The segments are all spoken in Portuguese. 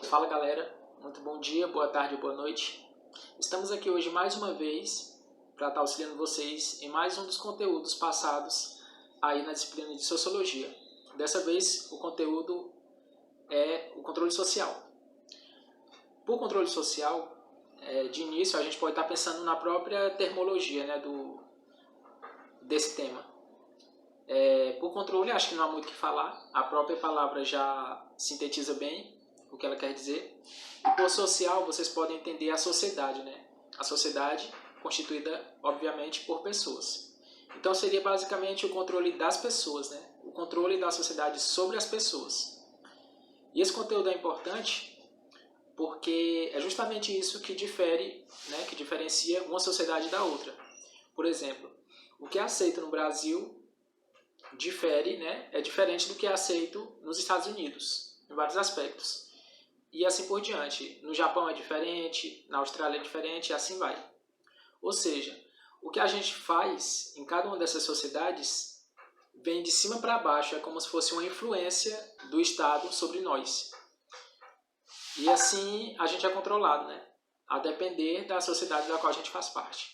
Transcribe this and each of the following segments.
Fala galera, muito bom dia, boa tarde ou boa noite. Estamos aqui hoje mais uma vez para estar auxiliando vocês em mais um dos conteúdos passados aí na disciplina de Sociologia. Dessa vez o conteúdo é o controle social. Por controle social, de início a gente pode estar pensando na própria termologia, né, desse tema. Por controle, acho que não há muito o que falar, a própria palavra já sintetiza bem o que ela quer dizer. E por social, vocês podem entender a sociedade, né? A sociedade constituída, obviamente, por pessoas. Então seria basicamente o controle das pessoas, né? O controle da sociedade sobre as pessoas. E esse conteúdo é importante porque é justamente isso que difere, né? Que diferencia uma sociedade da outra. Por exemplo, o que é aceito no Brasil difere, né? É diferente do que é aceito nos Estados Unidos, em vários aspectos. E assim por diante. No Japão é diferente, na Austrália é diferente e assim vai. Ou seja, o que a gente faz em cada uma dessas sociedades vem de cima para baixo, é como se fosse uma influência do Estado sobre nós. E assim a gente é controlado, né? A depender da sociedade da qual a gente faz parte.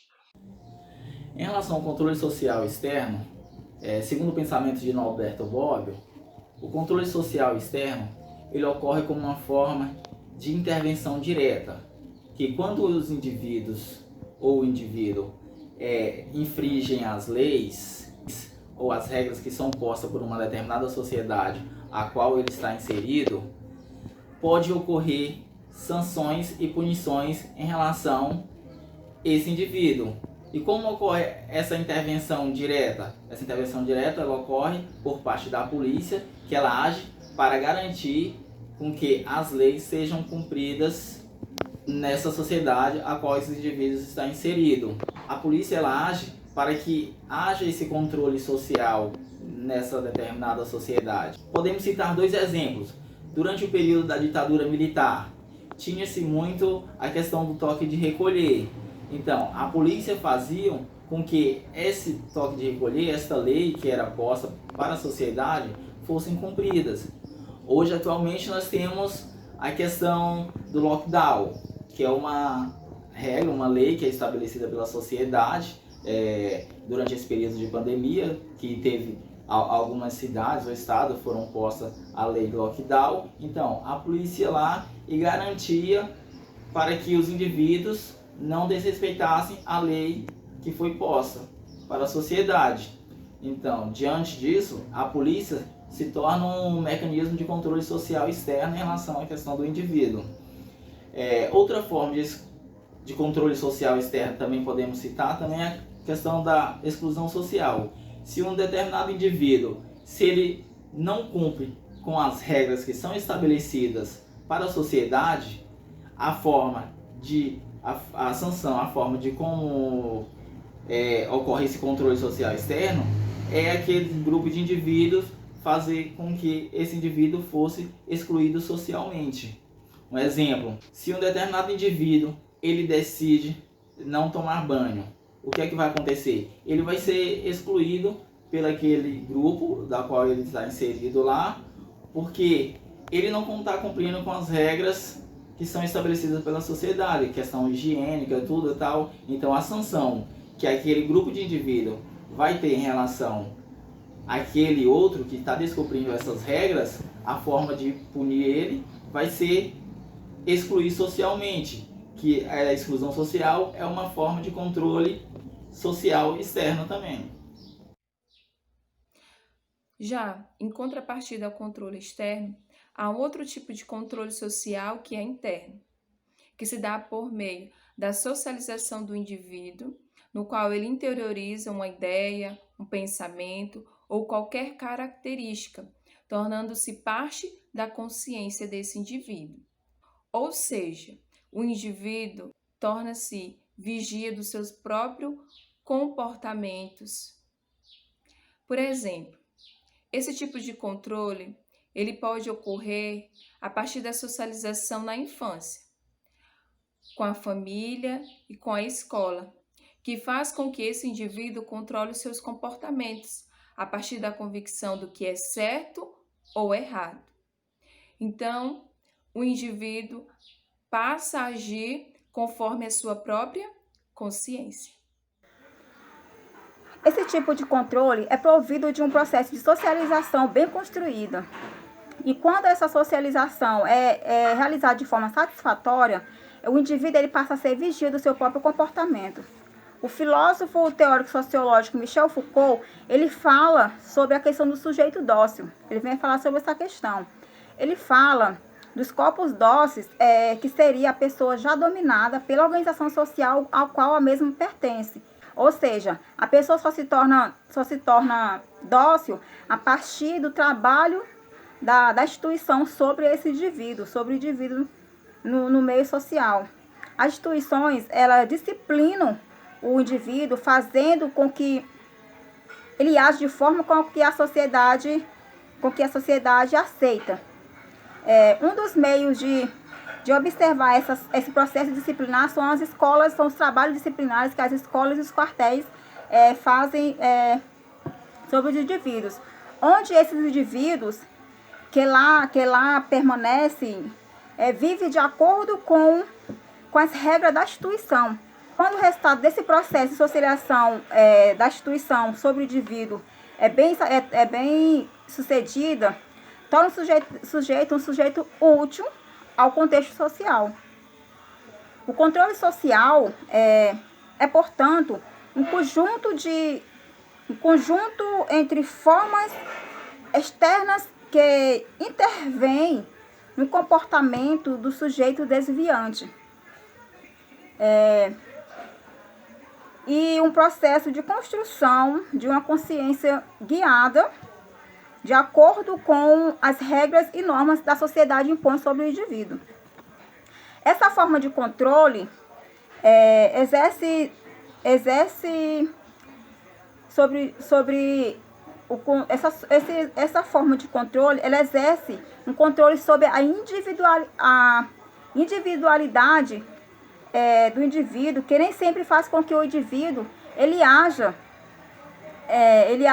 Em relação ao controle social externo, segundo o pensamento de Norberto Bobbio, o controle social externo ele ocorre como uma forma de intervenção direta, que quando os indivíduos ou o indivíduo infringem as leis ou as regras que são postas por uma determinada sociedade a qual ele está inserido, pode ocorrer sanções e punições em relação a esse indivíduo. E como ocorre essa intervenção direta? Essa intervenção direta ela ocorre por parte da polícia, que ela age para garantir com que as leis sejam cumpridas nessa sociedade a qual esses indivíduos estão inseridos. A polícia ela age para que haja esse controle social nessa determinada sociedade. Podemos citar dois exemplos. Durante o período da ditadura militar, tinha-se muito a questão do toque de recolher. Então, a polícia fazia com que esse toque de recolher, esta lei que era posta para a sociedade, fossem cumpridas. Hoje, atualmente, nós temos a questão do lockdown, que é uma regra, uma lei que é estabelecida pela sociedade durante esse período de pandemia, que teve algumas cidades ou estados foram postas a lei do lockdown. Então, a polícia lá e garantia para que os indivíduos não desrespeitassem a lei que foi posta para a sociedade. Então, diante disso, a polícia se torna um mecanismo de controle social externo em relação à questão do indivíduo. Outra forma de controle social externo também podemos citar também a questão da exclusão social. Se um determinado indivíduo, se ele não cumpre com as regras que são estabelecidas para a sociedade, a sanção, a forma de como ocorre esse controle social externo é aquele grupo de indivíduos fazer com que esse indivíduo fosse excluído socialmente. Um exemplo, se um determinado indivíduo ele decide não tomar banho, o que é que vai acontecer? Ele vai ser excluído pelo aquele grupo da qual ele está inserido lá, porque ele não está cumprindo com as regras que são estabelecidas pela sociedade, questão higiênica, tudo e tal. Então a sanção que aquele grupo de indivíduo vai ter em relação àquele outro que está descumprindo essas regras, a forma de punir ele vai ser excluir socialmente, que a exclusão social é uma forma de controle social externo também. Já, em contrapartida ao controle externo, há outro tipo de controle social que é interno, que se dá por meio da socialização do indivíduo, no qual ele interioriza uma ideia, um pensamento ou qualquer característica, tornando-se parte da consciência desse indivíduo. Ou seja, o indivíduo torna-se vigia dos seus próprios comportamentos. Por exemplo, esse tipo de controle, ele pode ocorrer a partir da socialização na infância, com a família e com a escola, que faz com que esse indivíduo controle os seus comportamentos a partir da convicção do que é certo ou errado. Então, o indivíduo passa a agir conforme a sua própria consciência. Esse tipo de controle é provido de um processo de socialização bem construído. E quando essa socialização é realizada de forma satisfatória, o indivíduo ele passa a ser vigia do seu próprio comportamento. O filósofo teórico sociológico Michel Foucault, ele fala sobre a questão do sujeito dócil. Ele vem falar sobre essa questão. Ele fala dos corpos dóceis, que seria a pessoa já dominada pela organização social ao qual a mesma pertence. Ou seja, a pessoa só se torna dócil a partir do trabalho da instituição sobre esse indivíduo, sobre o indivíduo no meio social. As instituições, elas disciplinam o indivíduo, fazendo com que ele age de forma com que a sociedade aceita. Um dos meios de observar esse processo disciplinar são as escolas, são os trabalhos disciplinares que as escolas e os quartéis fazem sobre os indivíduos, onde esses indivíduos que lá permanecem vivem de acordo com as regras da instituição. Quando o resultado desse processo de socialização da instituição sobre o indivíduo é bem sucedida, torna o sujeito um sujeito útil ao contexto social. O controle social é portanto, um conjunto entre formas externas que intervêm no comportamento do sujeito desviante. E um processo de construção de uma consciência guiada de acordo com as regras e normas da sociedade impõe sobre o indivíduo. Essa forma de controle essa forma de controle, ela exerce um controle sobre a individualidade do indivíduo, que nem sempre faz com que o indivíduo ele age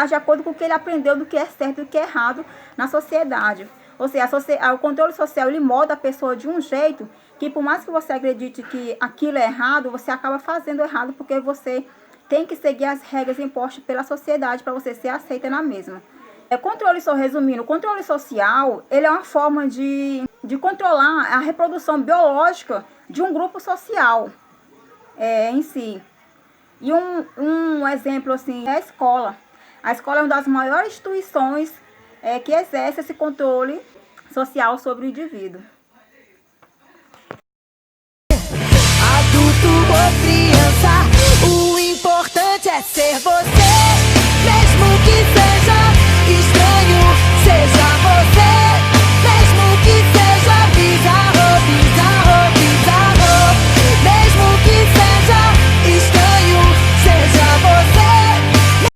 de acordo com o que ele aprendeu do que é certo e do que é errado na sociedade. Ou seja, o controle social ele molda a pessoa de um jeito que, por mais que você acredite que aquilo é errado, você acaba fazendo errado porque você tem que seguir as regras impostas pela sociedade para você ser aceita na mesma. Resumindo, o controle social ele é uma forma de controlar a reprodução biológica de um grupo social em si. E um exemplo assim é a escola. A escola é uma das maiores instituições que exerce esse controle social sobre o indivíduo.